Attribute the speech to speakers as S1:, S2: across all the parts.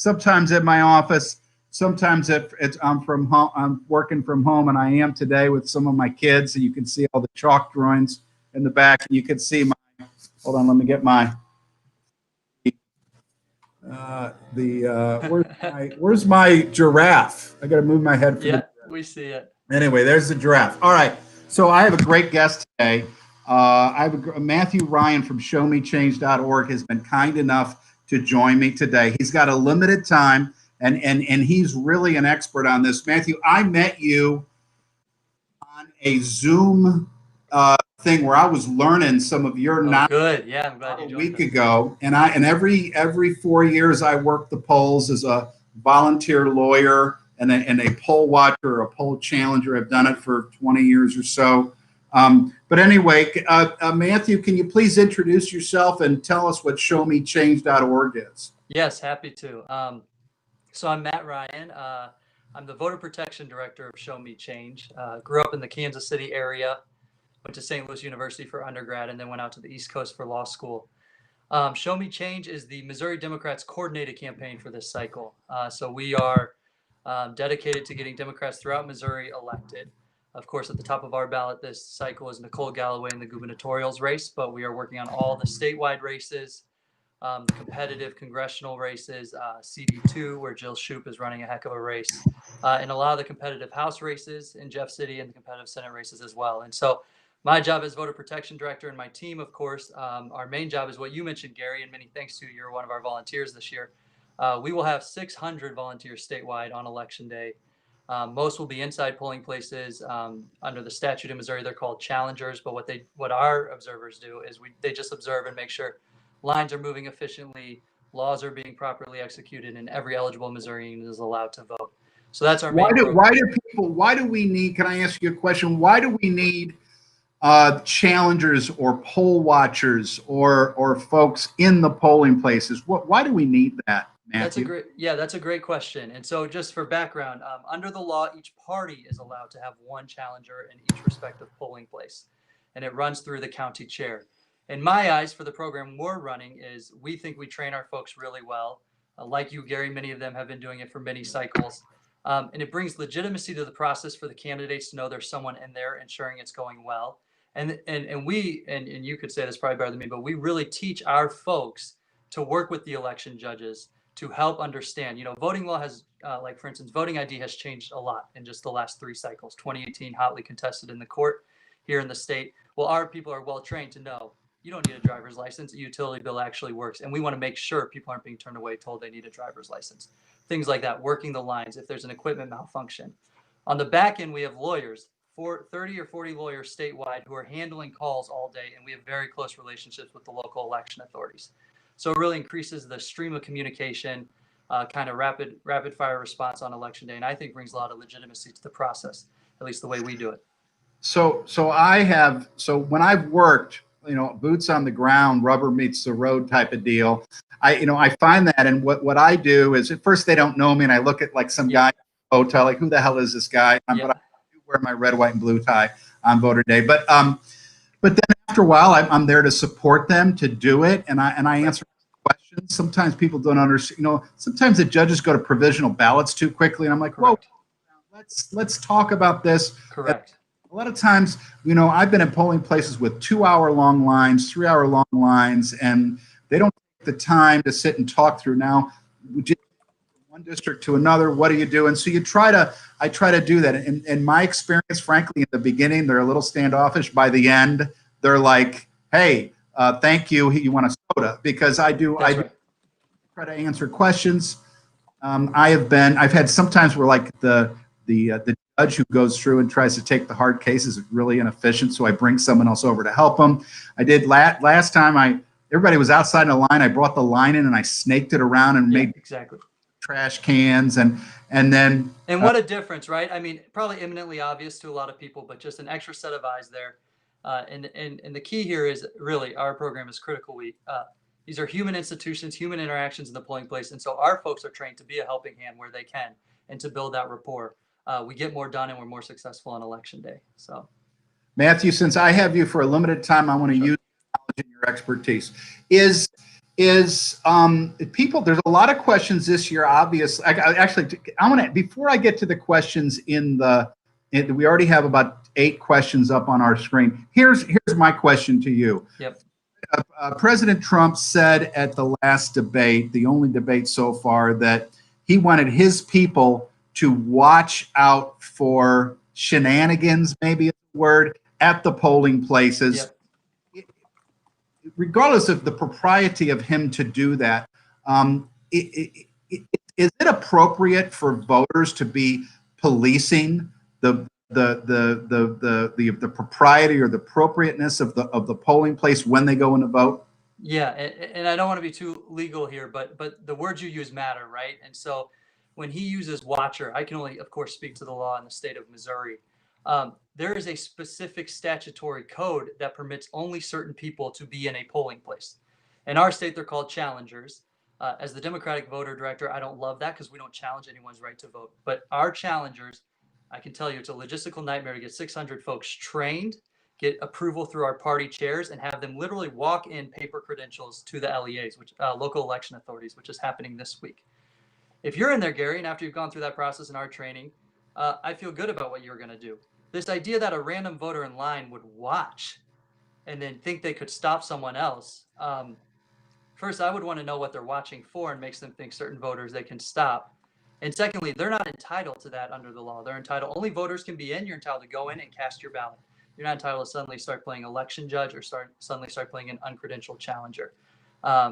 S1: sometimes at my office, sometimes I'm from home, I'm working from home, and I am today with some of my kids, and you can see all the chalk drawings in the back, and you can see my, hold on, let me get my, where's my giraffe? I got to move my head for
S2: we see it.
S1: Anyway, there's the giraffe. All right. So I have a great guest today. I have Matthew Ryan from showmechange.org has been kind enough to join me today. He's got a limited time, and he's really an expert on this. Matthew, I met you on a Zoom thing where I was learning some of your knowledge.
S2: Good. Yeah, I'm glad you joined
S1: a week ago, and every 4 years I work the polls as a volunteer lawyer and a poll watcher or a poll challenger. I've done it for 20 years or so. But anyway, Matthew, can you please introduce yourself and tell us what showmechange.org is?
S2: Yes, happy to. So I'm Matt Ryan. I'm the voter protection director of Show Me Change. Grew up in the Kansas City area, went to St. Louis University for undergrad, and then went out to the East Coast for law school. Show Me Change is the Missouri Democrats' coordinated campaign for this cycle. So we are dedicated to getting Democrats throughout Missouri elected. Of course, at the top of our ballot this cycle is Nicole Galloway in the gubernatorial's race, but we are working on all the statewide races, competitive congressional races, CD2, where Jill Shoup is running a heck of a race, and a lot of the competitive House races in Jeff City and the competitive Senate races as well. And so my job as voter protection director, and my team, of course, our main job is what you mentioned, Gary, and many thanks to you. You're one of our volunteers this year. We will have 600 volunteers statewide on Election Day. Most will be inside polling places. Under the statute in Missouri, they're called challengers. But what our observers do is they just observe and make sure lines are moving efficiently, laws are being properly executed, and every eligible Missourian is allowed to vote. So that's our main program.
S1: Why do we need? Can I ask you a question? Why do we need challengers or poll watchers or folks in the polling places? Why do we need that, Matthew?
S2: That's a great question. And so just for background, under the law, each party is allowed to have one challenger in each respective polling place, and it runs through the county chair. In my eyes, for the program we're running, is we think we train our folks really well. Like you, Gary, many of them have been doing it for many cycles. And it brings legitimacy to the process for the candidates to know there's someone in there ensuring it's going well. And you could say this probably better than me, but we really teach our folks to work with the election judges to help understand. Voting law has, like for instance, voting ID has changed a lot in just the last 3 cycles. 2018, hotly contested in the court here in the state. Well, our people are well trained to know you don't need a driver's license. A utility bill actually works. And we want to make sure people aren't being turned away told they need a driver's license. Things like that, working the lines if there's an equipment malfunction. On the back end, we have lawyers, 30 or 40 lawyers statewide who are handling calls all day, and we have very close relationships with the local election authorities. So it really increases the stream of communication, kind of rapid fire response on Election Day, and I think brings a lot of legitimacy to the process, at least the way we do it.
S1: So when I've worked, boots on the ground, rubber meets the road type of deal, I find that, and what I do is, at first they don't know me, and I look at like some guy in a hotel, like, who the hell is this guy? But I do wear my red, white, and blue tie on voter day. But then after a while, I'm there to support them to do it, and I answer questions. Sometimes people don't understand. Sometimes the judges go to provisional ballots too quickly, and I'm like, whoa, let's talk about this.
S2: Correct.
S1: A lot of times, I've been in polling places with 2-hour-long lines, 3-hour-long lines, and they don't take the time to sit and talk through. Now, one district to another, what do you do? And so I try to do that. In my experience, frankly, in the beginning, they're a little standoffish. By the end, they're like, hey, thank you. You want a soda? Because I try to answer questions. I've had sometimes where like the judge who goes through and tries to take the hard cases is really inefficient, so I bring someone else over to help them. I did last time. Everybody was outside in a line. I brought the line in and I snaked it around and made trash cans and then.
S2: And what a difference, right? I mean, probably eminently obvious to a lot of people, but just an extra set of eyes there. And the key here is really our program is critical. These are human institutions, human interactions in the polling place, and so our folks are trained to be a helping hand where they can and to build that rapport. We get more done and we're more successful on Election Day. So,
S1: Matthew, since I have you for a limited time, I want to use your knowledge and your expertise. is people, there's a lot of questions this year, obviously. I want to, before I get to the questions we already have about 8 questions up on our screen. Here's my question to you.
S2: Yep.
S1: President Trump said at the last debate, the only debate so far, that he wanted his people to watch out for shenanigans, maybe is the word, at the polling places.
S2: Yep.
S1: Regardless of the propriety of him to do that, is it appropriate for voters to be policing the propriety or the appropriateness of the polling place when they go in to vote?
S2: Yeah, and I don't want to be too legal here, but the words you use matter, right? And so when he uses watcher, I can only, of course, speak to the law in the state of Missouri. There is a specific statutory code that permits only certain people to be in a polling place. In our state, they're called challengers. As the Democratic voter director, I don't love that because we don't challenge anyone's right to vote. But our challengers, I can tell you, it's a logistical nightmare to get 600 folks trained, get approval through our party chairs, and have them literally walk in paper credentials to the LEAs, which local election authorities, which is happening this week. If you're in there, Gary, and after you've gone through that process in our training, I feel good about what you're going to do. This idea that a random voter in line would watch and then think they could stop someone else. First, I would want to know what they're watching for and makes them think certain voters they can stop. And secondly, they're not entitled to that under the law. They're entitled, only voters can be in. You're entitled to go in and cast your ballot. You're not entitled to suddenly start playing election judge or suddenly start playing an uncredentialed challenger.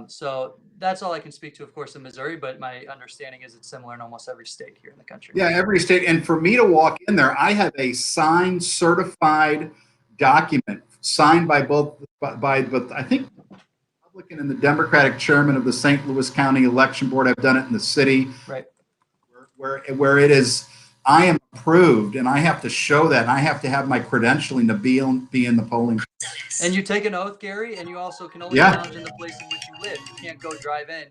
S2: So that's all I can speak to, of course, in Missouri, but my understanding is it's similar in almost every state here in the country.
S1: Yeah, every state. And for me to walk in there, I have a signed, certified document signed by both, I think, the Republican and the Democratic chairman of the St. Louis County Election Board. I've done it in the city.
S2: Right.
S1: Where it is, I am approved, and I have to show that, and I have to have my credentialing to be in the polling.
S2: And you take an oath, Gary, and you also can only challenge in the place in which you live. You can't go drive in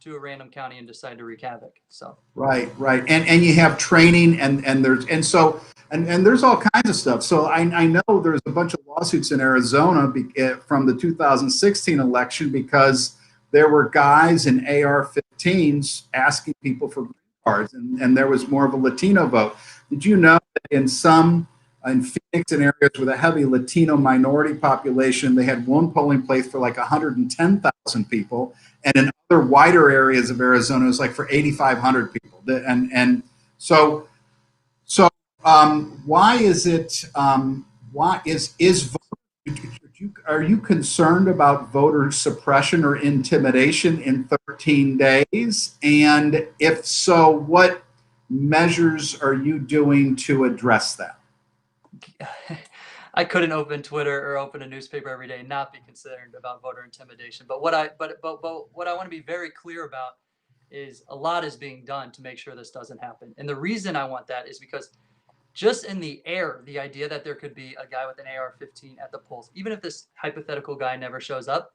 S2: to a random county and decide to wreak havoc. So
S1: right, and you have training, and there's all kinds of stuff. So I know there's a bunch of lawsuits in Arizona from the 2016 election because there were guys in AR-15s asking people for green cards, and there was more of a Latino vote. Did you know that in Phoenix and areas with a heavy Latino minority population, they had one polling place for like 110,000 people, and in other wider areas of Arizona, it was like for 8,500 people. And so why is it? Are you concerned about voter suppression or intimidation in 13 days? And if so, what measures are you doing to address that?
S2: I couldn't open Twitter or open a newspaper every day and not be concerned about voter intimidation. But what I want to be very clear about is a lot is being done to make sure this doesn't happen. And the reason I want that is because just in the air, the idea that there could be a guy with an AR-15 at the polls, even if this hypothetical guy never shows up,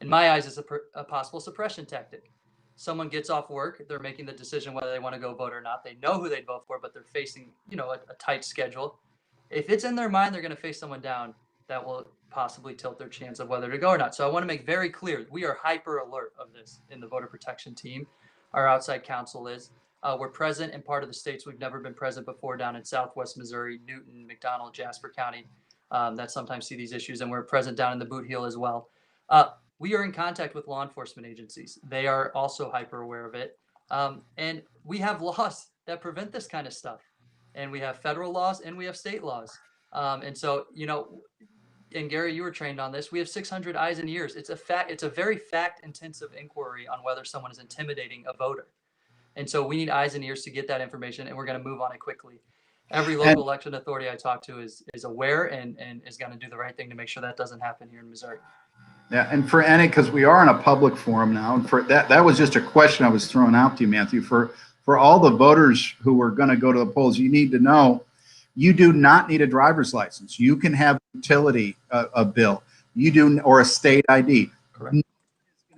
S2: in my eyes, is a possible suppression tactic. Someone gets off work, they're making the decision whether they want to go vote or not. They know who they'd vote for, but they're facing, a tight schedule. If it's in their mind they're going to face someone down, that will possibly tilt their chance of whether to go or not. So I want to make very clear, we are hyper alert of this in the voter protection team. Our outside counsel is. We're present in part of the states we've never been present before, down in Southwest Missouri, Newton, McDonald, Jasper County, that sometimes see these issues, and we're present down in the Boot Heel as well. We are in contact with law enforcement agencies. They are also hyper aware of it. And we have laws that prevent this kind of stuff. And we have federal laws and we have state laws. And so, and Gary, you were trained on this. We have 600 eyes and ears. It's a very fact-intensive inquiry on whether someone is intimidating a voter. And so we need eyes and ears to get that information, and we're going to move on it quickly. Every local election authority I talk to is aware and is going to do the right thing to make sure that doesn't happen here in Missouri.
S1: Yeah, and for any, because we are in a public forum now, and for that was just a question I was throwing out to you, Matthew. For all the voters who are going to go to the polls, you need to know you do not need a driver's license. You can have a utility bill. You do, or a state ID.
S2: Correct.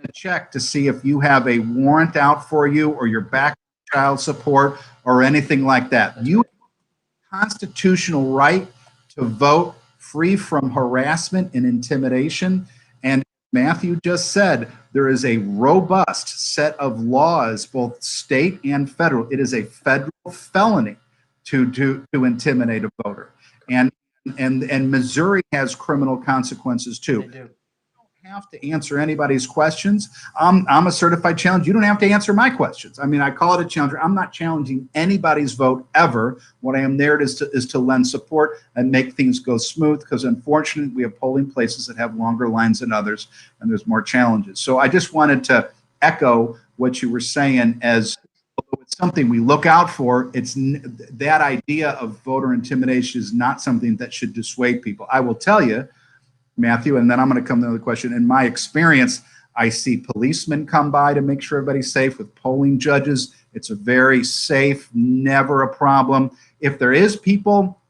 S1: To check to see if you have a warrant out for you or your back child support or anything like that. You have a constitutional right to vote free from harassment and intimidation. And Matthew just said, there is a robust set of laws, both state and federal. It is a federal felony to intimidate a voter, and Missouri has criminal consequences too.
S2: They do.
S1: Have to answer anybody's questions. I'm a certified challenger. You don't have to answer my questions. I mean, I call it a challenger. I'm not challenging anybody's vote ever. What I am there is to lend support and make things go smooth, because unfortunately we have polling places that have longer lines than others and there's more challenges. So I just wanted to echo what you were saying, as it's something we look out for. It's that idea of voter intimidation is not something that should dissuade people. I will tell you, Matthew, and then I'm going to come to the question. In my experience, I see policemen come by to make sure everybody's safe. With polling judges, it's a very safe, never a problem. If there is people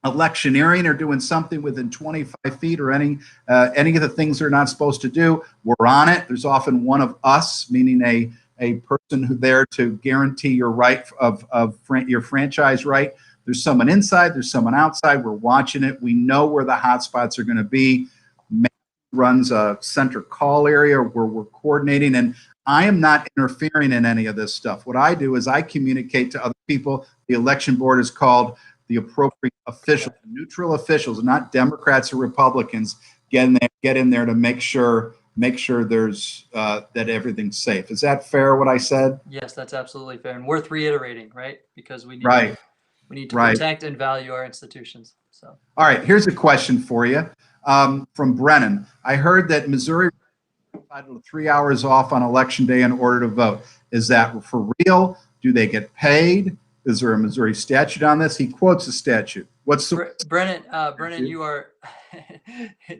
S1: electioneering or doing something within 25 feet or any of the things they're not supposed to do, we're on it. There's often one of us, meaning a person who's there to guarantee your right of your franchise right. There's someone inside, there's someone outside. We're watching it. We know where the hot spots are going to be. Matt runs a center call area where we're coordinating, and I am not interfering in any of this stuff. What I do is I communicate to other people. The election board is called the appropriate officials, neutral officials, not Democrats or Republicans, get in there to make sure there's that everything's safe. Is that fair, what I said?
S2: Yes, that's absolutely fair, and worth reiterating, right? Because we need
S1: Right.
S2: We need to protect and value our institutions. So,
S1: all right, here's a question for you from Brennan. I heard that Missouri entitled to 3 hours off on election day in order to vote. Is that for real? Do they get paid? Is there a Missouri statute on this? He quotes a statute. What's the
S2: Brennan, you are,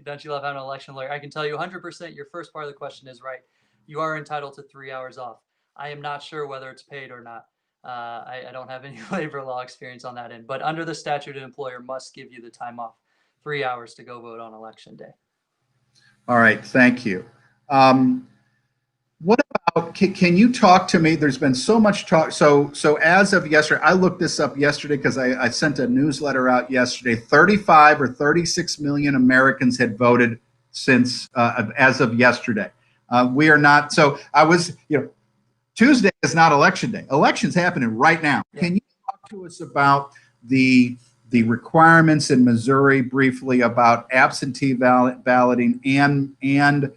S2: don't you love having an election lawyer? I can tell you 100% your first part of the question is right. You are entitled to 3 hours off. I am not sure whether it's paid or not. I don't have any labor law experience on that end, but under the statute, an employer must give you the time off, 3 hours to go vote on election day.
S1: All right, thank you. What about, can you talk to me? There's been so much talk. So as of yesterday, I looked this up yesterday because I sent a newsletter out yesterday. 35 or 36 million Americans had voted since as of yesterday. We are not. So I was, Tuesday is not election day. Election's happening right now. Yeah. Can you talk to us about the requirements in Missouri briefly about absentee balloting and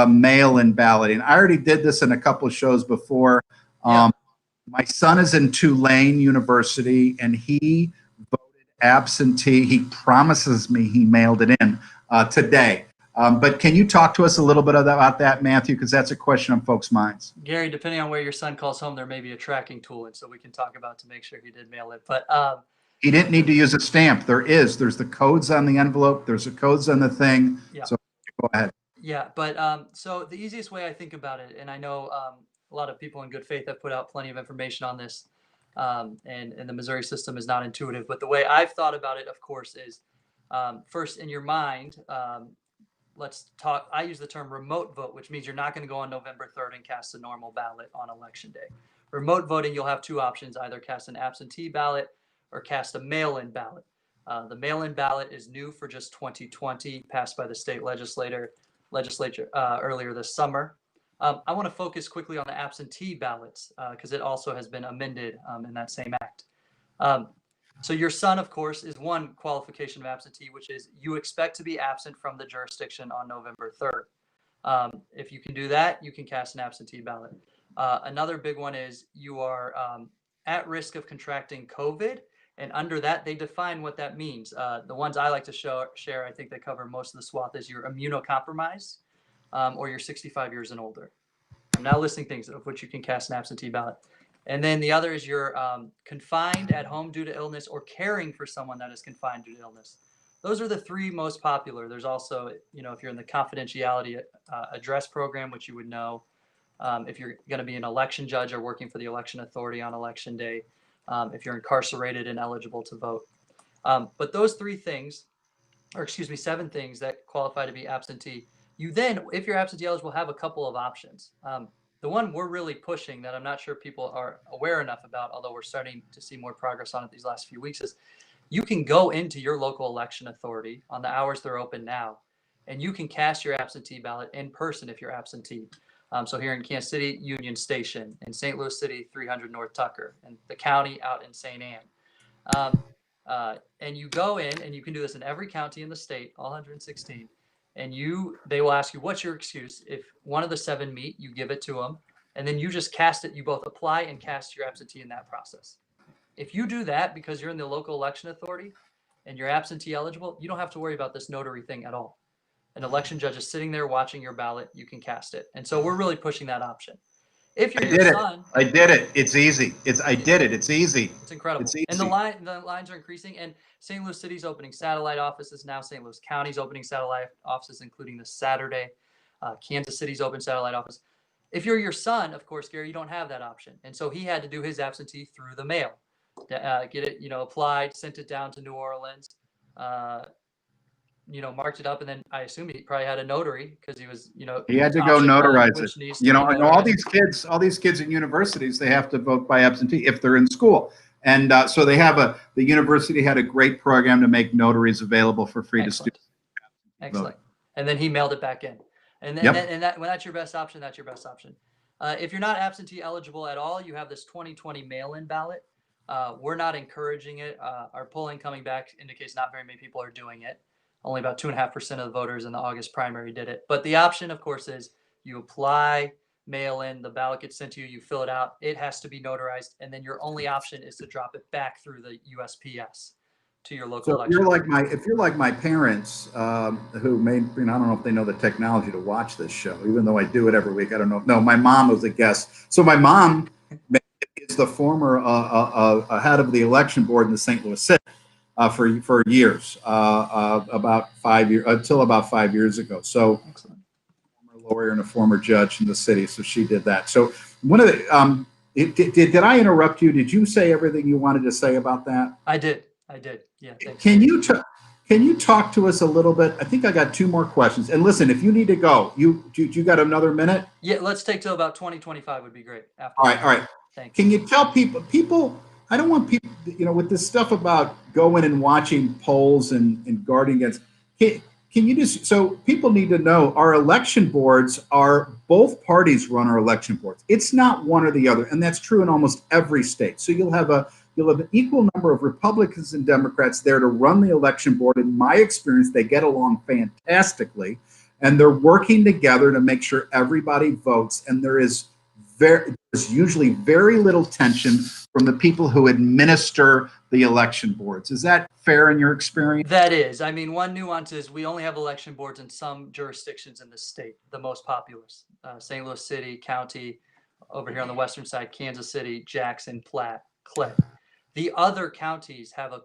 S1: mail-in balloting? I already did this in a couple of shows before. Yeah. My son is in Tulane University, and he voted absentee. He promises me he mailed it in today. But can you talk to us a little bit about that, Matthew? Because that's a question on folks' minds.
S2: Gary, depending on where your son calls home, there may be a tracking tool, and so we can talk about to make sure he did mail it. But
S1: he didn't need to use a stamp. There's the codes on the envelope. There's the codes on the thing. Yeah. So go ahead.
S2: Yeah, but so the easiest way I think about it, and I know a lot of people in good faith have put out plenty of information on this, and the Missouri system is not intuitive, but the way I've thought about it, of course, is first in your mind, let's talk. I use the term remote vote, which means you're not going to go on November 3rd and cast a normal ballot on election day. Remote voting, you'll have two options: either cast an absentee ballot or cast a mail-in ballot. The mail-in ballot is new for just 2020, passed by the state legislature earlier this summer. I want to focus quickly on the absentee ballots because it also has been amended in that same act. So your son, of course, is one qualification of absentee, which is you expect to be absent from the jurisdiction on November 3rd. If you can do that, you can cast an absentee ballot. Another big one is you are at risk of contracting COVID. And under that, they define what that means. The ones I like to share, I think they cover most of the swath, is you're immunocompromised or you're 65 years and older. I'm now listing things of which you can cast an absentee ballot. And then the other is you're confined at home due to illness or caring for someone that is confined due to illness. Those are the three most popular. There's also, if you're in the confidentiality address program, which you would know, if you're going to be an election judge or working for the election authority on election day, if you're incarcerated and eligible to vote. But those seven things that qualify to be absentee, you then, if you're absentee eligible, have a couple of options. The one we're really pushing that I'm not sure people are aware enough about, although we're starting to see more progress on it these last few weeks, is you can go into your local election authority on the hours they're open now and you can cast your absentee ballot in person if you're absentee. So here in Kansas City, Union Station, in St. Louis City, 300 North Tucker, and the county out in St. Anne. And you go in, and you can do this in every county in the state, all 116. And they will ask you, what's your excuse? If one of the 7 meet, you give it to them, and then you just cast it. You both apply and cast your absentee in that process. If you do that because you're in the local election authority and you're absentee eligible, you don't have to worry about this notary thing at all. An election judge is sitting there watching your ballot. You can cast it. And so we're really pushing that option. If you're your son,
S1: I did it. It's easy. I did it. It's easy.
S2: It's incredible.
S1: It's easy.
S2: And the lines are increasing. And St. Louis City's opening satellite offices now. St. Louis County's opening satellite offices, including this Saturday. Kansas City's open satellite office. If you're your son, of course, Gary, you don't have that option. And so he had to do his absentee through the mail. Get it, applied, sent it down to New Orleans, marked it up, and then I assume he probably had a notary because he was,
S1: he had to go notarize it. All these kids in universities, they have to vote by absentee if they're in school. And so the university had a great program to make notaries available for free to students.
S2: Excellent. And then he mailed it back in. And when that's your best option, that's your best option. If you're not absentee eligible at all, you have this 2020 mail-in ballot. We're not encouraging it. Our polling coming back indicates not very many people are doing it. Only about 2.5% of the voters in the August primary did it. But the option, of course, is you apply, mail in, the ballot gets sent to you, you fill it out. It has to be notarized. And then your only option is to drop it back through the USPS to your local election.
S1: If you're like my parents, who may, I don't know if they know the technology to watch this show, even though I do it every week. I don't know. No, my mom was a guest. So my mom is the former head of the election board in the St. Louis City for years, about 5 years, until about 5 years ago. So,
S2: excellent.
S1: Former lawyer and a former judge in the city. So she did that. So one of the, did I interrupt you? Did you say everything you wanted to say about that?
S2: I did. Yeah. Thanks.
S1: Can you talk to us a little bit? I think I got 2 more questions. And listen, if you need to go, you got another minute?
S2: Yeah, let's take till about 2025 would be great. All
S1: right.
S2: Thanks.
S1: Can you tell people, I don't want people, with this stuff about going and watching polls and guarding against, can you just, so people need to know our election boards are, both parties run our election boards. It's not one or the other. And that's true in almost every state. So you'll have an equal number of Republicans and Democrats there to run the election board. In my experience, they get along fantastically, and they're working together to make sure everybody votes. And there's usually very little tension from the people who administer the election boards. Is that fair in your experience?
S2: That is. I mean, one nuance is we only have election boards in some jurisdictions in the state, the most populous. St. Louis City, County, over here on the western side, Kansas City, Jackson, Platte, Clay. The other counties have a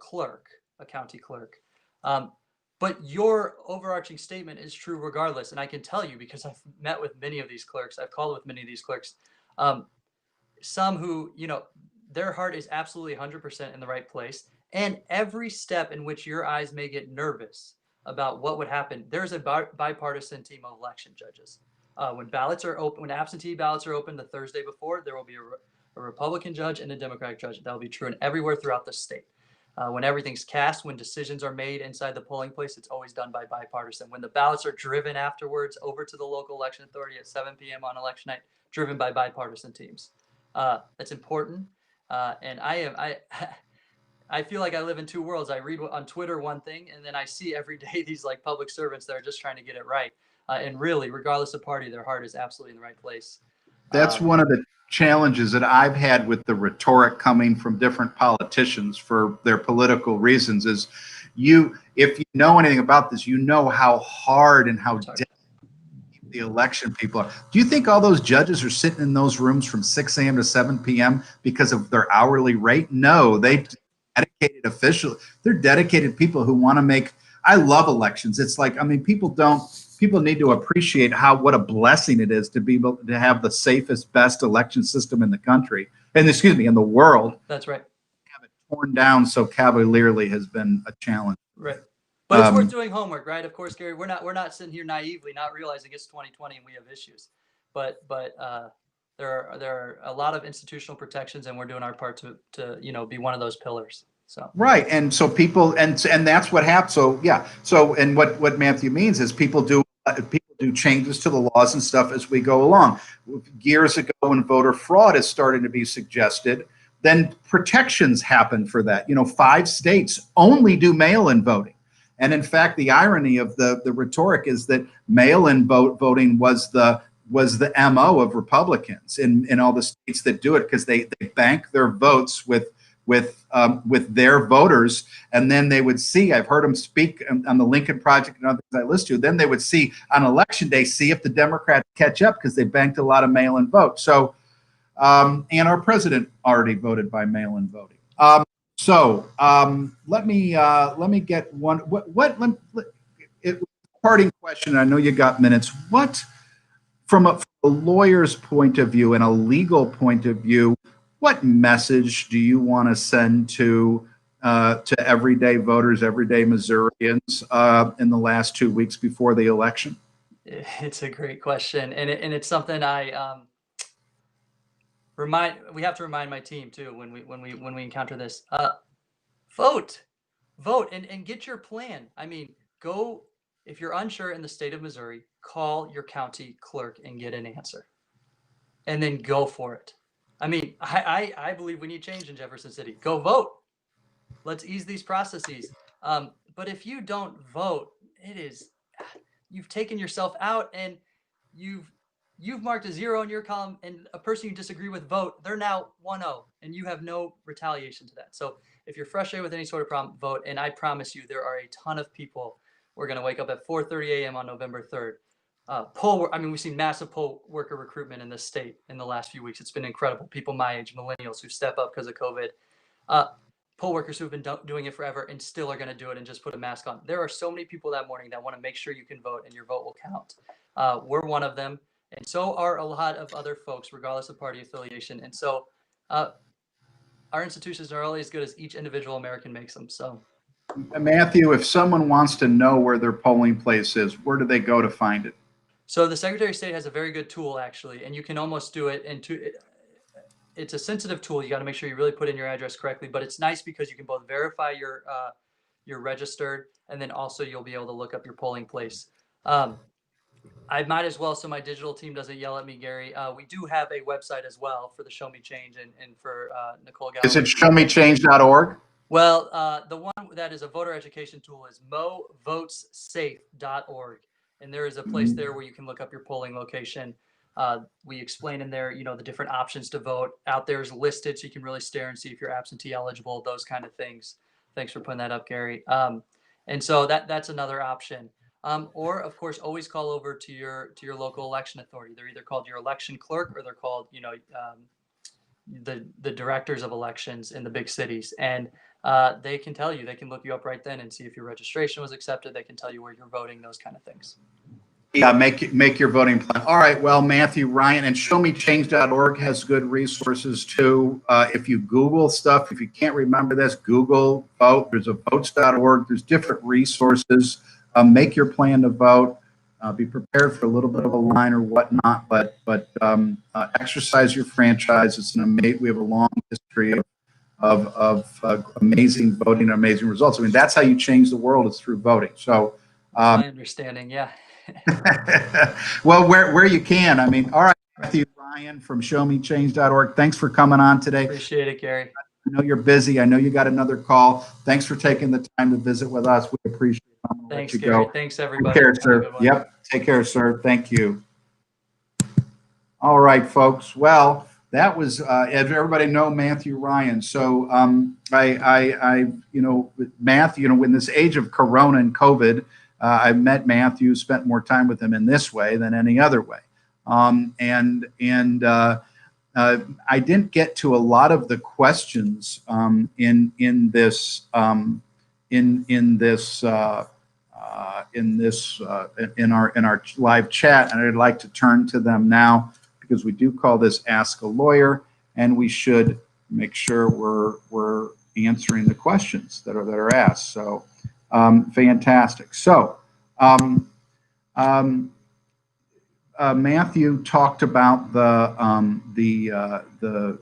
S2: county clerk. But your overarching statement is true regardless. And I can tell you, because I've met with many of these clerks, I've called with many of these clerks, some who, their heart is absolutely 100% in the right place. And every step in which your eyes may get nervous about what would happen, there's a bipartisan team of election judges. When ballots are open, when absentee ballots are open the Thursday before, there will be a Republican judge and a Democratic judge. That will be true everywhere throughout the state. When everything's cast, when decisions are made inside the polling place, it's always done by bipartisan. When the ballots are driven afterwards over to the local election authority at 7 p.m. on election night, driven by bipartisan teams. That's important. And I feel like I live in 2 worlds. I read on Twitter one thing, and then I see every day these like public servants that are just trying to get it right. And really, regardless of party, their heart is absolutely in the right place.
S1: That's one of the challenges that I've had with the rhetoric coming from different politicians for their political reasons is if you know anything about this, how hard and how difficult the election people are. Do you think all those judges are sitting in those rooms from 6 a.m. to 7 p.m. because of their hourly rate? No, they dedicated officials. They're dedicated people who want to make, I love elections. It's like, people need to appreciate what a blessing it is to be able to have the safest, best election system in the country, in the world.
S2: That's right.
S1: Have it torn down so cavalierly has been a challenge.
S2: Right. But it's worth doing homework, right? Of course, Gary, we're not sitting here naively, not realizing it's 2020 and we have issues. But there are a lot of institutional protections, and we're doing our part to be one of those pillars. So
S1: right, and so people, and that's what happens. So yeah, so and what Matthew means is people do changes to the laws and stuff as we go along. Years ago, when voter fraud is starting to be suggested, then protections happen for that. 5 states only do mail-in voting. And in fact, the irony of the rhetoric is that mail-in voting was the MO of Republicans in all the states that do it, because they bank their votes with their voters, and then they would see. I've heard them speak on the Lincoln Project and other things I listen to. Then they would see on election day, see if the Democrats catch up, because they banked a lot of mail-in votes. So, and our president already voted by mail-in voting. Let me get one. Parting question. I know you got minutes. What, from a lawyer's point of view and a legal point of view, what message do you want to send to everyday voters, everyday Missourians in the last 2 weeks before the election?
S2: It's a great question, and it's something we have to remind my team too when we encounter this. Vote, and get your plan. I mean, go, if you're unsure in the state of Missouri, call your county clerk and get an answer, and then go for it. I mean, I believe we need change in Jefferson City. Go vote. Let's ease these processes. But if you don't vote, you've taken yourself out, and you've marked a 0 in your column, and a person you disagree with vote, they're now 1-0, and you have no retaliation to that. So if you're frustrated with any sort of problem, vote. And I promise you, there are a ton of people. We're going to wake up at 4:30 a.m. on November 3rd. We've seen massive poll worker recruitment in this state in the last few weeks. It's been incredible. People my age, millennials, who step up because of COVID. Poll workers who've been doing it forever and still are going to do it and just put a mask on. There are so many people that morning that want to make sure you can vote and your vote will count. We're one of them, and so are a lot of other folks, regardless of party affiliation. And so our institutions are only as good as each individual American makes them. So,
S1: Matthew, if someone wants to know where their polling place is, where do they go to find it?
S2: So the Secretary of State has a very good tool, actually, and you can almost do it it's a sensitive tool. You got to make sure you really put in your address correctly, but it's nice because you can both verify you're registered, and then also you'll be able to look up your polling place. I might as well, so my digital team doesn't yell at me, Gary. We do have a website as well for the Show Me Change and for Nicole Galloway.
S1: Is it showmechange.org?
S2: Well, the one that is a voter education tool is movotessafe.org. And there is a place there where you can look up your polling location. We explain in there, the different options to vote. Out there is listed, so you can really stare and see if you're absentee eligible, those kind of things. Thanks for putting that up, Gary. And so that's another option. Or, of course, always call over to your local election authority. They're either called your election clerk, or they're called, the directors of elections in the big cities. And they can tell you, they can look you up right then and see if your registration was accepted. They can tell you where you're voting, those kind of things.
S1: Yeah, make your voting plan. All right, well, Matthew, Ryan, and showmechange.org has good resources too. If you Google stuff, if you can't remember this, Google vote. There's a votes.org. There's different resources. Make your plan to vote. Be prepared for a little bit of a line or whatnot, but exercise your franchise. It's we have a long history of amazing voting, amazing results. I mean, that's how you change the world, is through voting. So,
S2: my understanding, yeah.
S1: Well, where you can. I mean, all right, Matthew, Ryan from showmechange.org. Thanks for coming on today.
S2: Appreciate it, Gary.
S1: I know you're busy. I know you got another call. Thanks for taking the time to visit with us. We appreciate it.
S2: Thanks, Gary. Thanks, everybody.
S1: Take care, sir. Yep. Take care, sir. Thank you. All right, folks. Well, that was, as everybody know, Matthew Ryan. So Matthew, in this age of Corona and COVID, I met Matthew, spent more time with him in this way than any other way. I didn't get to a lot of the questions in our live chat, and I'd like to turn to them now, because we do call this Ask a Lawyer, and we should make sure we're answering the questions that are asked. So fantastic. So Matthew talked about the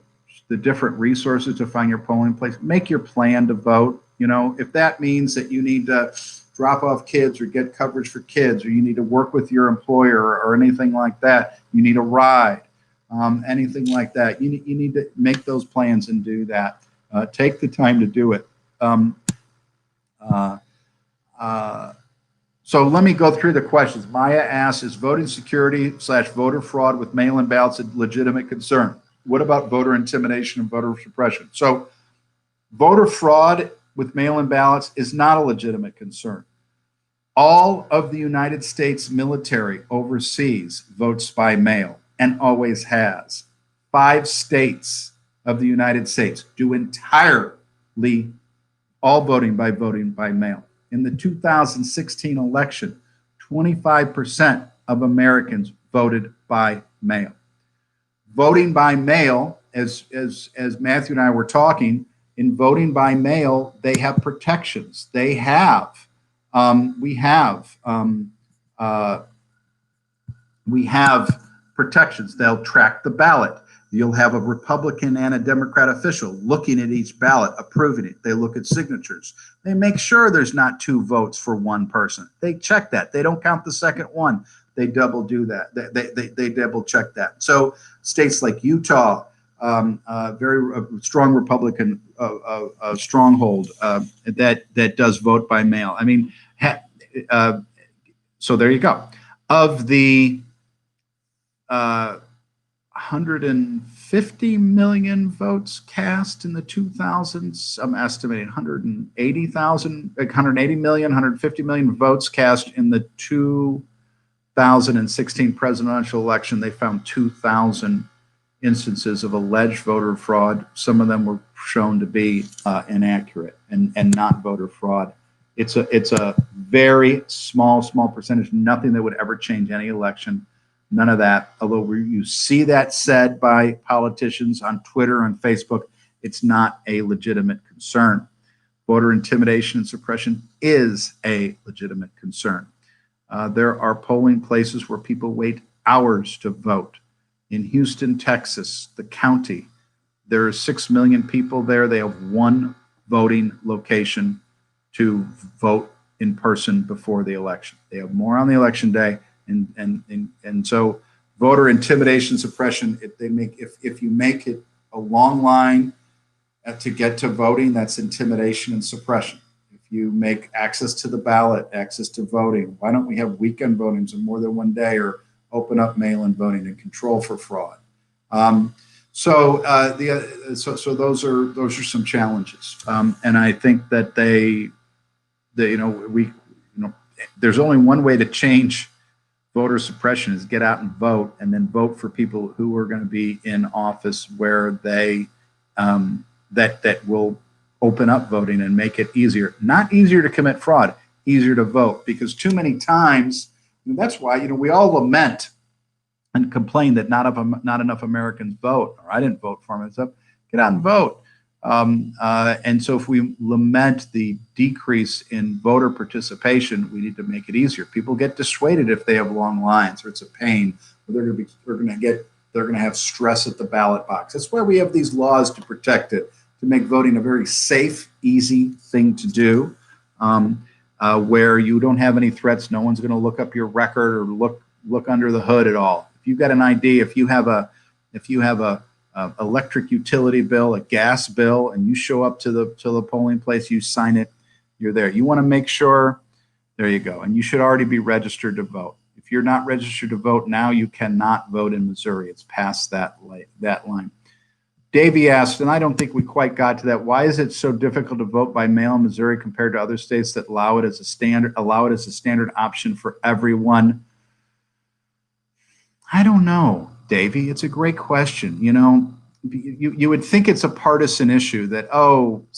S1: the different resources to find your polling place. Make your plan to vote. You know, if that means that you need to drop off kids or get coverage for kids, or you need to work with your employer or anything like that, you need a ride, anything like that. You need to make those plans and do that. Take the time to do it. So let me go through the questions. Maya asks, is voting security / voter fraud with mail-in ballots a legitimate concern? What about voter intimidation and voter suppression? So voter fraud with mail-in ballots is not a legitimate concern. All of the United States military overseas votes by mail and always has. 5 states of the United States do entirely all voting by mail. In the 2016 election, 25% of Americans voted by mail. Voting by mail, as Matthew and I were talking, in voting by mail, they have protections. We have protections. They'll track the ballot. You'll have a Republican and a Democrat official looking at each ballot, approving it. They look at signatures. They make sure there's not 2 votes for one person. They check that. They don't count the second one. They double do that. They double check that. So states like Utah, very strong Republican stronghold that does vote by mail. I mean, so there you go. Of the 150 million votes cast in the 2000s, I'm estimating 180 million, 150 million votes cast in the 2016 presidential election. They found 2,000 instances of alleged voter fraud. Some of them were shown to be inaccurate and not voter fraud. It's a very small percentage, nothing that would ever change any election. None of that. Although you see that said by politicians on Twitter and Facebook, it's not a legitimate concern. Voter intimidation and suppression is a legitimate concern. There are polling places where people wait hours to vote. In Houston, Texas, the county, there are 6 million people there. They have 1 voting location to vote in person before the election. They have more on the election day. And so voter intimidation, suppression, if you make it a long line to get to voting, that's intimidation and suppression. If you make access to the ballot, access to voting, why don't we have weekend votings in more than one day, or open up mail-in voting and control for fraud? So those are some challenges. And I think that there's only one way to change voter suppression is get out and vote, and then vote for people who are going to be in office where they that will open up voting and make it easier. Not easier to commit fraud, easier to vote. Because too many times, and that's why we all lament and complain that not enough Americans vote, or I didn't vote for them. And stuff. Get out and vote. And so if we lament the decrease in voter participation, we need to make it easier. People get dissuaded if they have long lines, or it's a pain, or they're going to have stress at the ballot box. That's why we have these laws to protect it, to make voting a very safe, easy thing to do, where you don't have any threats. No one's going to look up your record or look under the hood at all. If you've got an ID, if you have a electric utility bill, a gas bill, and you show up to the polling place, you sign it, you're there. You want to make sure, there you go. And you should already be registered to vote. If you're not registered to vote now, you cannot vote in Missouri. It's past that line. Davey asked, and I don't think we quite got to that, why is it so difficult to vote by mail in Missouri compared to other states that allow it as a standard option for everyone? I don't know, Davey. It's a great question. You would think it's a partisan issue that,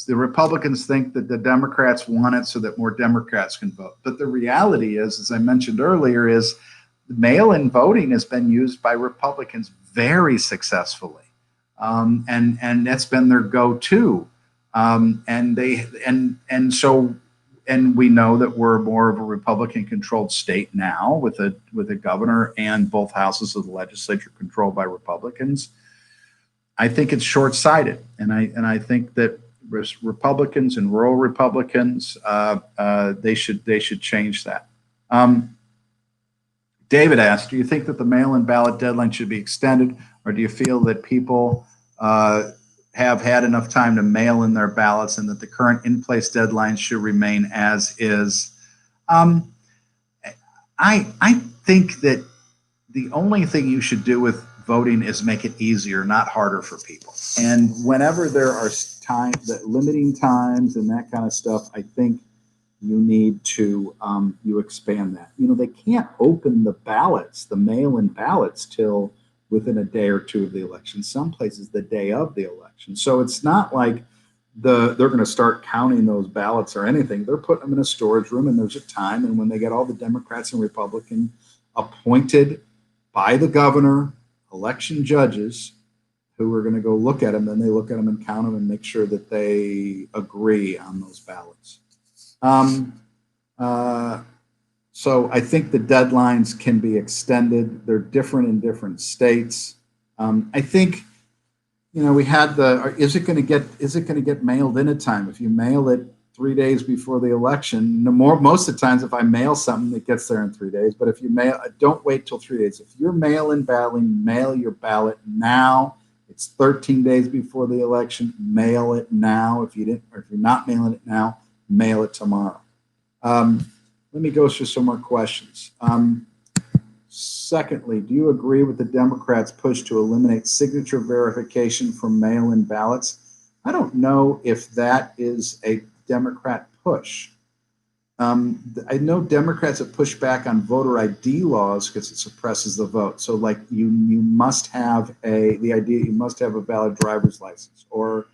S1: the Republicans think that the Democrats want it so that more Democrats can vote. But the reality is, as I mentioned earlier, is mail-in voting has been used by Republicans very successfully. And that's been their go-to. And we know that we're more of a Republican-controlled state now, with a governor and both houses of the legislature controlled by Republicans. I think it's short-sighted, and I think that Republicans and rural Republicans they should change that. David asked, do you think that the mail-in ballot deadline should be extended, or do you feel that people have had enough time to mail in their ballots and that the current in-place deadline should remain as is? I think that the only thing you should do with voting is make it easier, not harder for people. And whenever there are limiting times and that kind of stuff, I think you need to you expand that. You know, they can't open the ballots, the mail-in ballots, till within a day or two of the election. Some places the day of the election. So it's not like they're going to start counting those ballots or anything. They're putting them in a storage room, and there's a time. And when they get all the Democrats and Republicans appointed by the governor, election judges, who are going to go look at them, then they look at them and count them and make sure that they agree on those ballots. So I think the deadlines can be extended. They're different in different states. I think, you know, we had is it going to get mailed in a time? If you mail it 3 days before the election, most of the times if I mail something, it gets there in 3 days. But if you don't wait till 3 days. If you're mail-in balloting, mail your ballot now. It's 13 days before the election. Mail it now. If you're not mailing it now, mail it tomorrow. Let me go through some more questions. Secondly, do you agree with the Democrats' push to eliminate signature verification from mail-in ballots? I don't know if that is a Democrat push. I know Democrats have pushed back on voter ID laws because it suppresses the vote. So, like, you must have you must have a valid driver's license, or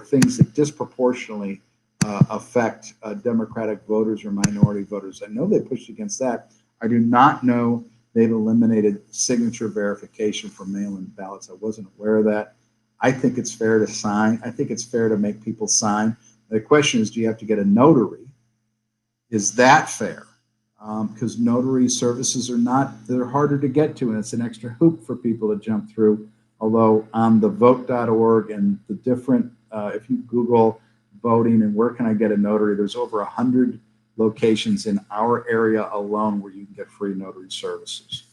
S1: things that disproportionately affect Democratic voters or minority voters. I know they pushed against that. I do not know they've eliminated signature verification for mail-in ballots. I wasn't aware of that. I think it's fair to sign. I think it's fair to make people sign. The question is, do you have to get a notary? Is that fair? Because notary services they're harder to get to, and it's an extra hoop for people to jump through. Although on the vote.org and the different, if you Google voting and where can I get a notary, there's over 100 locations in our area alone where you can get free notary services.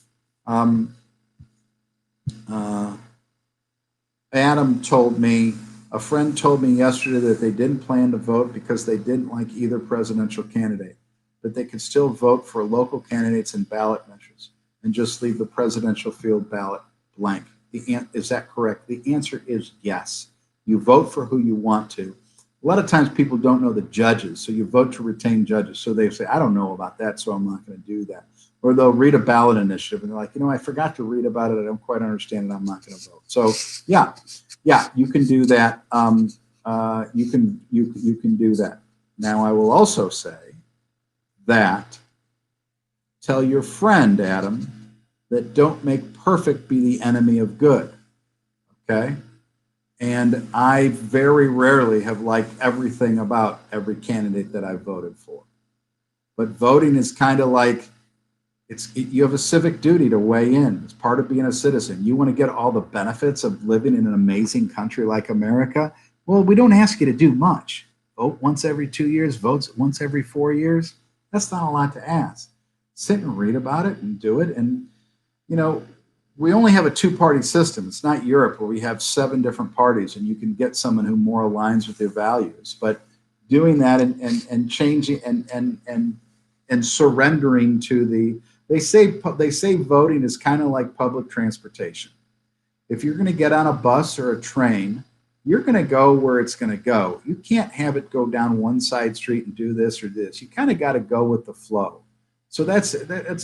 S1: Adam told me, a friend told me yesterday that they didn't plan to vote because they didn't like either presidential candidate, but they could still vote for local candidates and ballot measures and just leave the presidential field ballot blank. Is that correct? The answer is yes. You vote for who you want to. A lot of times people don't know the judges, so you vote to retain judges. So they say, I don't know about that, so I'm not going to do that. Or they'll read a ballot initiative and they're like, I forgot to read about it. I don't quite understand it. I'm not going to vote. So yeah, you can do that. You can do that. Now I will also say that tell your friend, Adam, that don't make perfect be the enemy of good. Okay? And I very rarely have liked everything about every candidate that I voted for. But voting is kind of like, you have a civic duty to weigh in. It's part of being a citizen. You want to get all the benefits of living in an amazing country like America? Well, we don't ask you to do much. Vote once every 2 years, vote once every 4 years. That's not a lot to ask. Sit and read about it and do it. And, we only have a two-party system. It's not Europe where we have 7 different parties and you can get someone who more aligns with their values. But doing that and changing and surrendering to they say voting is kind of like public transportation. If you're going to get on a bus or a train, you're going to go where it's going to go. You can't have it go down one side street and do this or this. You kind of got to go with the flow. So that's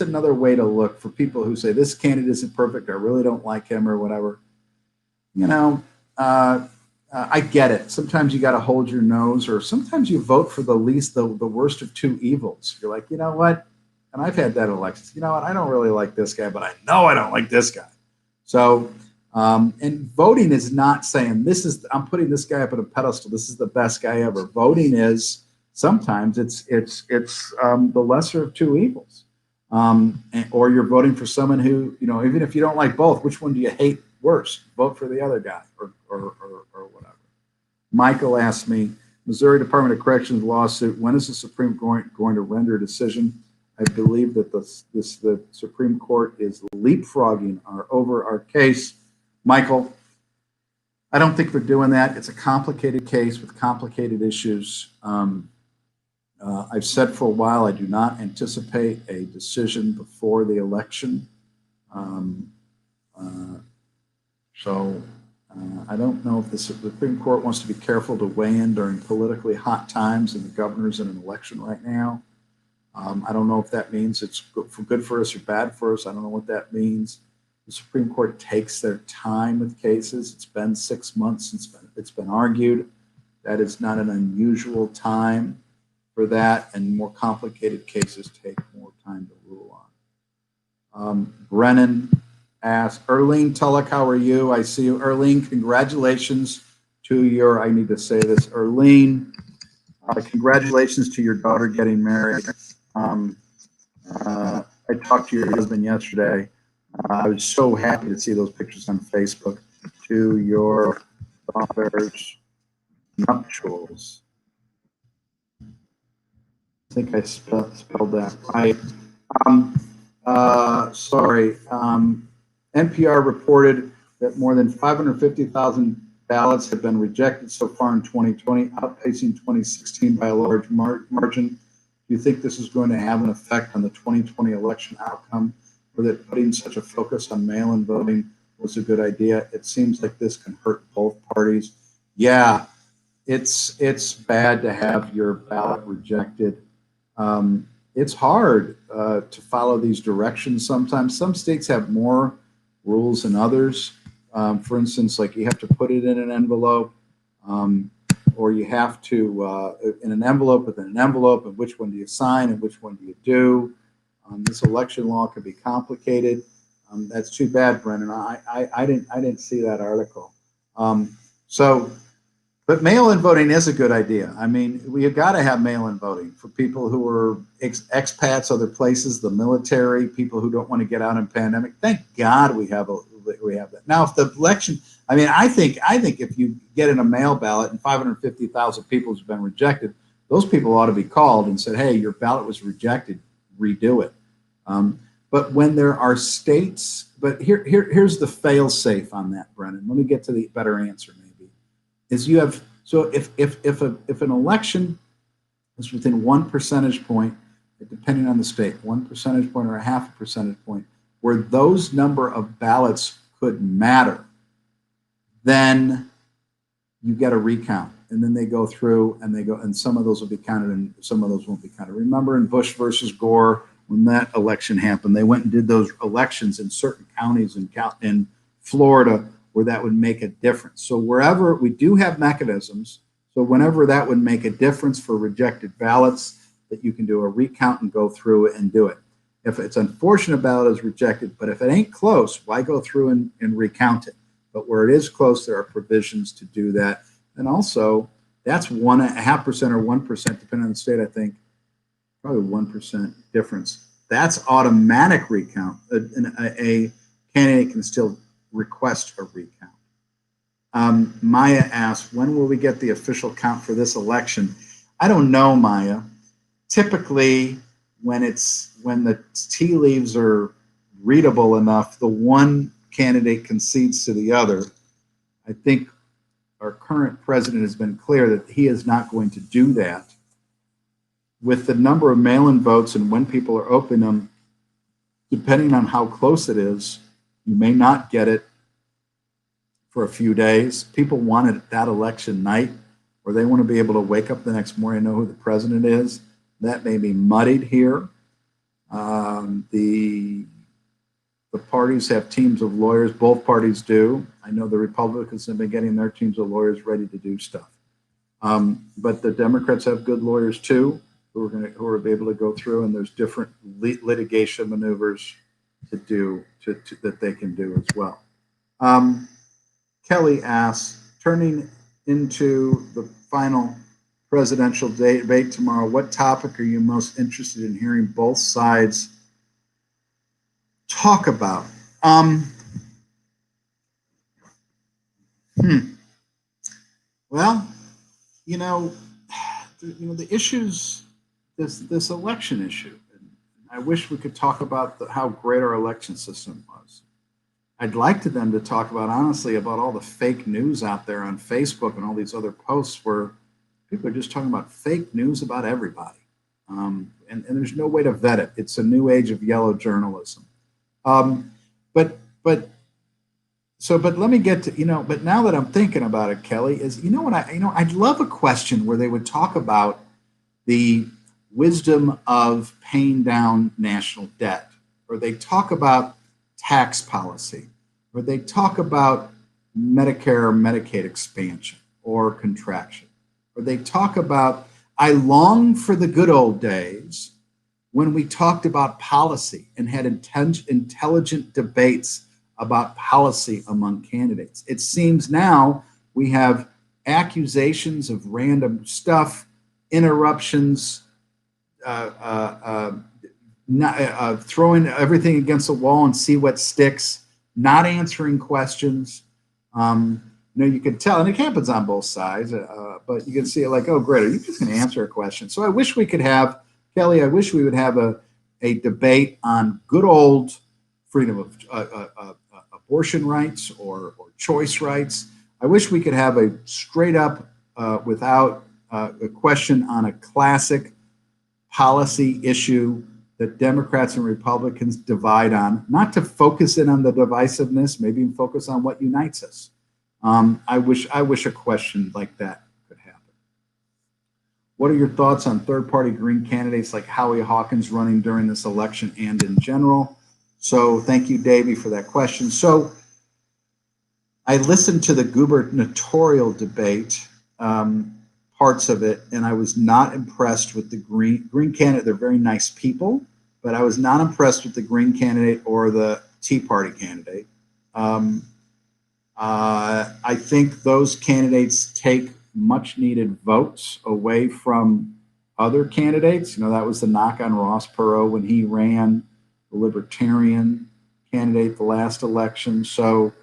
S1: another way to look for people who say this candidate isn't perfect. I really don't like him or whatever. I get it. Sometimes you got to hold your nose, or sometimes you vote for the worst of two evils. You're like, you know what? And I've had that election. You know what? I don't really like this guy, but I know I don't like this guy. So, and voting is not saying I'm putting this guy up on a pedestal. This is the best guy ever. Voting is sometimes it's the lesser of two evils. Or you're voting for someone who, even if you don't like both, which one do you hate worse, vote for the other guy or whatever. Michael asked me, Missouri Department of Corrections lawsuit, when is the Supreme Court going to render a decision? I believe that the Supreme Court is leapfrogging over our case. Michael, I don't think they're doing that. It's a complicated case with complicated issues. I've said for a while I do not anticipate a decision before the election. I don't know if the Supreme Court wants to be careful to weigh in during politically hot times, and the governor's in an election right now. I don't know if that means it's good for us or bad for us. I don't know what that means. The Supreme Court takes their time with cases. It's been 6 months since it's been argued. That is not an unusual time for that, and more complicated cases take more time to rule on. Brennan asked, Erlene Tulloch, how are you? I see you. Erlene, congratulations to your, I need to say this, Erlene, congratulations to your daughter getting married. I talked to your husband yesterday. I was so happy to see those pictures on Facebook. To your daughter's nuptials. I think I spelled that right. Sorry. NPR reported that more than 550,000 ballots have been rejected so far in 2020, outpacing 2016 by a large margin. Do you think this is going to have an effect on the 2020 election outcome, or that putting such a focus on mail-in voting was a good idea? It seems like this can hurt both parties. Yeah, it's bad to have your ballot rejected. It's hard to follow these directions sometimes. Some states have more rules than others. For instance, like you have to put it in an envelope, or you have to, in an envelope within an envelope, and which one do you sign and which one do you do? This election law can be complicated. That's too bad, Brennan. I didn't see that article. But mail-in voting is a good idea. I mean, we've got to have mail-in voting for people who are expats, other places, the military, people who don't want to get out in pandemic. Thank God we have that. Now, if the election, I mean, I think if you get in a mail ballot and 550,000 people has been rejected, those people ought to be called and said, hey, your ballot was rejected, redo it. But when there are states, but here's the fail-safe on that, Brennan. Let me get to the better answer. Is you have, so if an election is within 1 percentage point, depending on the state, 1 percentage point or a half a percentage point, where those number of ballots could matter, then you get a recount, and then they go through and some of those will be counted and some of those won't be counted. Remember in Bush versus Gore, when that election happened, they went and did those elections in certain counties in Florida where that would make a difference. So wherever we do have mechanisms, so whenever that would make a difference for rejected ballots, that you can do a recount and go through it and do it. If it's unfortunate ballot is rejected, but if it ain't close, why go through and recount it? But where it is close, there are provisions to do that. And also, that's 1.5% or 1%, depending on the state, I think, probably 1% difference. That's automatic recount. A candidate can still request a recount. Maya asked, when will we get the official count for this election? I don't know, Maya. Typically, when the tea leaves are readable enough, the one candidate concedes to the other. I think our current president has been clear that he is not going to do that. With the number of mail-in votes and when people are opening them, depending on how close it is, you may not get it for a few days. People want it that election night, or they want to be able to wake up the next morning and know who the president is. That may be muddied here. The parties have teams of lawyers. Both parties do. I know the Republicans have been getting their teams of lawyers ready to do stuff. But the Democrats have good lawyers too, who are able to go through, and there's different litigation maneuvers that they can do as well. Kelly asks, turning into the final presidential debate tomorrow, what topic are you most interested in hearing both sides talk about? Well, you know, the issues, this election issue. And I wish we could talk about how great our election system was. I'd like to them to talk about, honestly, about all the fake news out there on Facebook and all these other posts where people are just talking about fake news about everybody. And there's no way to vet it. It's a new age of yellow journalism. But let me get to, but now that I'm thinking about it, Kelly, is, I'd love a question where they would talk about the wisdom of paying down national debt, or they talk about tax policy, or they talk about Medicare or Medicaid expansion or contraction, or they talk about, I long for the good old days when we talked about policy and had intelligent debates about policy among candidates. It seems now we have accusations of random stuff, interruptions, throwing everything against the wall and see what sticks, not answering questions. You can tell, and it happens on both sides, but you can see it like, oh, great, are you just going to answer a question? So I wish we could have, Kelly, I wish we would have a debate on good old freedom of abortion rights or choice rights. I wish we could have a straight up, without a question, on a classic policy issue that Democrats and Republicans divide on, not to focus in on the divisiveness, maybe focus on what unites us. I wish a question like that could happen. What are your thoughts on third-party Green candidates like Howie Hawkins running during this election and in general? So thank you, Davey, for that question. So I listened to the gubernatorial debate, parts of it, and I was not impressed with the Green candidate. They're very nice people, but I was not impressed with the Green candidate or the Tea Party candidate. I think those candidates take much needed votes away from other candidates. That was the knock on Ross Perot when he ran, the Libertarian candidate, the last election. So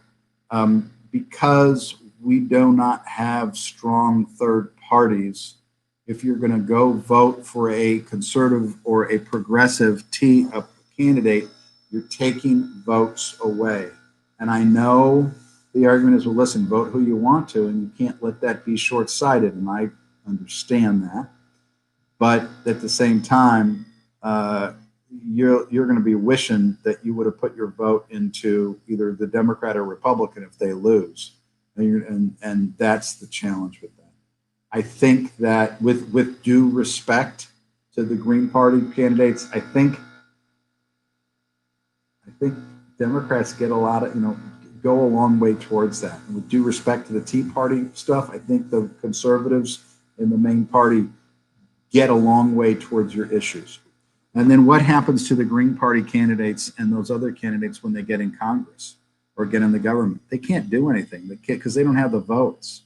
S1: because we do not have strong third parties, if you're going to go vote for a conservative or a progressive candidate, you're taking votes away. And I know the argument is, well, listen, vote who you want to, and you can't let that be short-sighted, and I understand that. But at the same time, you're going to be wishing that you would have put your vote into either the Democrat or Republican if they lose. And that's the challenge with that. I think that with due respect to the Green Party candidates, I think Democrats get a lot of, go a long way towards that. And with due respect to the Tea Party stuff, I think the conservatives in the main party get a long way towards your issues. And then what happens to the Green Party candidates and those other candidates when they get in Congress or get in the government? They can't do anything because they don't have the votes.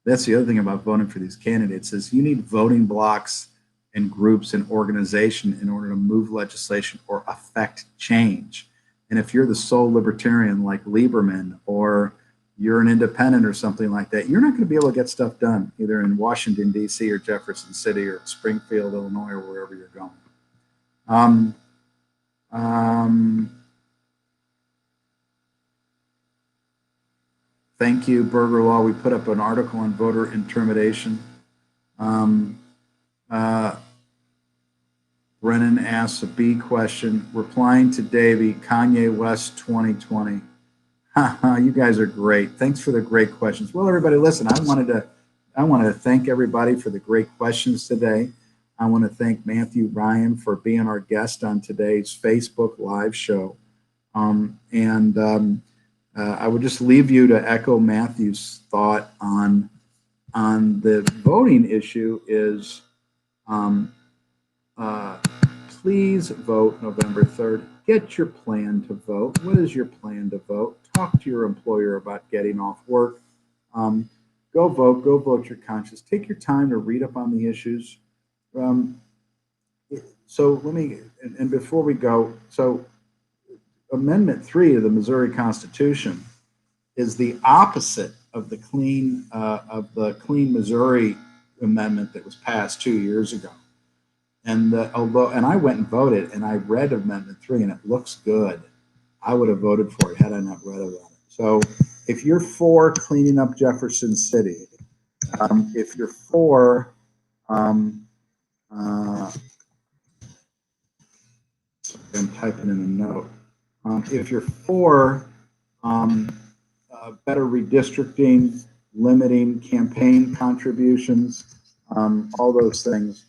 S1: That's the other thing about voting for these candidates is you need voting blocks and groups and organization in order to move legislation or affect change. And if you're the sole libertarian like Lieberman, or you're an independent or something like that, you're not going to be able to get stuff done either in Washington, D.C. or Jefferson City or Springfield, Illinois, or wherever you're going. Thank you, Burger Law. We put up an article on voter intimidation. Brennan asks a B question, replying to Davey, Kanye West 2020. You guys are great. Thanks for the great questions. Well, everybody, listen, I want to thank everybody for the great questions today. I want to thank Matthew Ryan for being our guest on today's Facebook Live show. I would just leave you to echo Matthew's thought on the voting issue is please vote November 3rd. Get your plan to vote. What is your plan to vote? Talk to your employer about getting off work. Go vote. Go vote your conscience. Take your time to read up on the issues. So let me, and before we go, so Amendment 3 of the Missouri Constitution is the opposite Clean Missouri amendment that was passed 2 years ago. And I went and voted, and I read Amendment 3, and it looks good. I would have voted for it had I not read about it. So if you're for cleaning up Jefferson City, if you're for I'm typing in a note. If you're for better redistricting, limiting campaign contributions, all those things,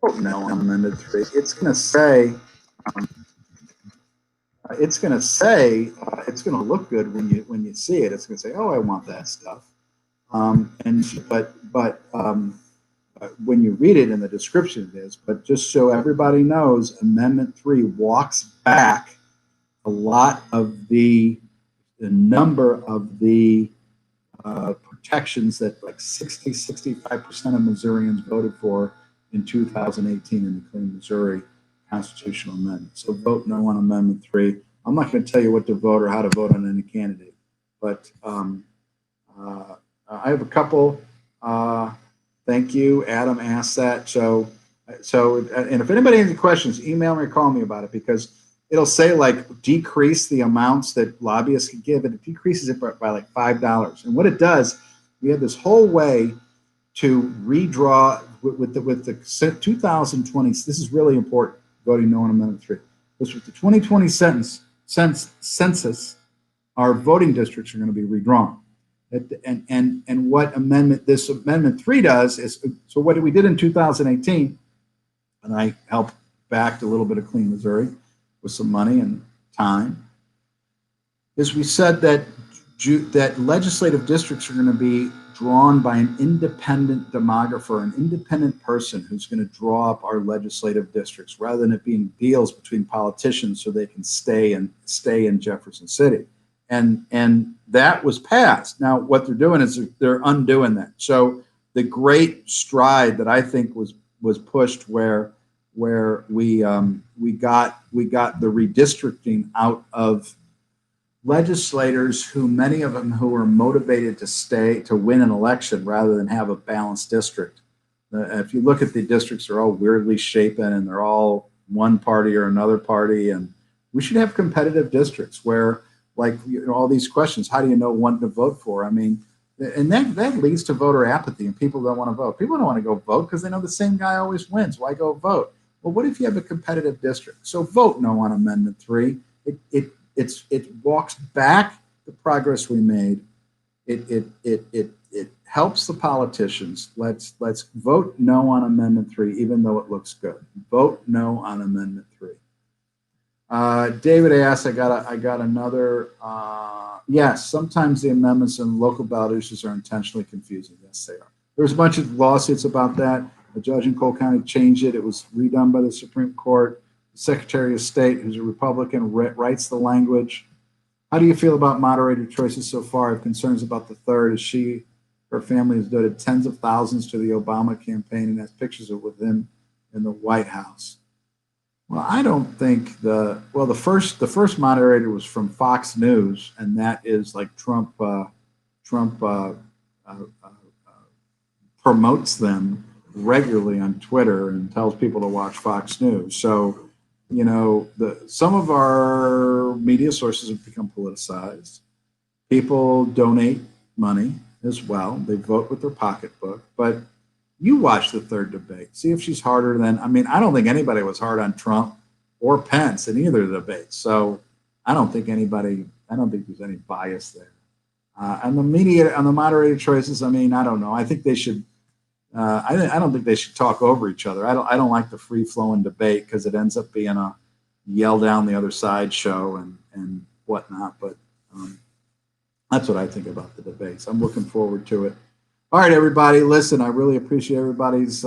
S1: vote no on Amendment 3. It's going to say, it's going to look good when you see it. It's going to say, oh, I want that stuff. But when you read it in the description, it is. But just so everybody knows, Amendment 3 walks back a lot of the number of the protections that like 65% of Missourians voted for in 2018 in the Clean Missouri Constitutional Amendment. So vote no on Amendment 3. I'm not going to tell you what to vote or how to vote on any candidate, but I have a couple. Thank you. Adam asked that. So, and if anybody has any questions, email me or call me about it, because it'll say like decrease the amounts that lobbyists can give, and it decreases it by like $5. And what it does, we have this whole way to redraw with the 2020. This is really important. Voting no on Amendment 3. Because with the 2020 census, our voting districts are going to be redrawn. And what this Amendment 3 does is, so what we did in 2018, and I helped back a little bit of Clean Missouri with some money and time, is we said that legislative districts are going to be drawn by an independent demographer, an independent person who's going to draw up our legislative districts, rather than it being deals between politicians so they can stay in Jefferson City. And that was passed. Now, what they're doing is they're undoing that. So the great stride that I think was pushed, where we got the redistricting out of legislators who, many of them who were motivated to win an election rather than have a balanced district. If you look at the districts, they're all weirdly shapen and they're all one party or another party. And we should have competitive districts where, like, all these questions, how do you know what to vote for? I mean, and that leads to voter apathy, and people don't want to vote. People don't want to go vote because they know the same guy always wins. Why go vote? Well, what if you have a competitive district? So vote no on Amendment 3. It walks back the progress we made. It helps the politicians. Let's vote no on Amendment 3, even though it looks good. Vote no on Amendment 3. David asked, I got another. Yes, sometimes the amendments and local ballot issues are intentionally confusing. Yes, they are. There's a bunch of lawsuits about that. A judge in Cole County changed it. It was redone by the Supreme Court. The Secretary of State, who's a Republican, writes the language. How do you feel about moderator choices so far? I have concerns about the third, as her family has donated tens of thousands to the Obama campaign and has pictures of with him in the White House. Well, I don't think the first moderator was from Fox News, and that is like Trump promotes them regularly on Twitter and tells people to watch Fox News. So, you know, some of our media sources have become politicized. People donate money as well. They vote with their pocketbook, but you watch the third debate. See if she's harder than, I mean, I don't think anybody was hard on Trump or Pence in either of the debates. So I don't think there's any bias there. On the media, on the moderator choices, I mean, I don't know. I think they should, I don't think they should talk over each other. I don't like the free flowing debate because it ends up being a yell down the other side show and whatnot. But that's what I think about the debates. I'm looking forward to it. All right, everybody, listen, I really appreciate everybody's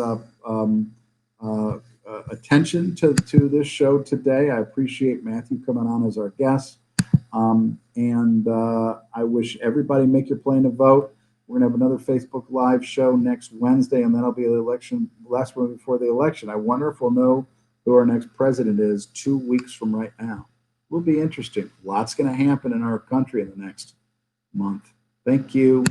S1: attention to this show today. I appreciate Matthew coming on as our guest. And I wish everybody make your plan to vote. We're going to have another Facebook Live show next Wednesday, and that'll be the election, last one before the election. I wonder if we'll know who our next president is 2 weeks from right now. Will be interesting. Lots going to happen in our country in the next month. Thank you.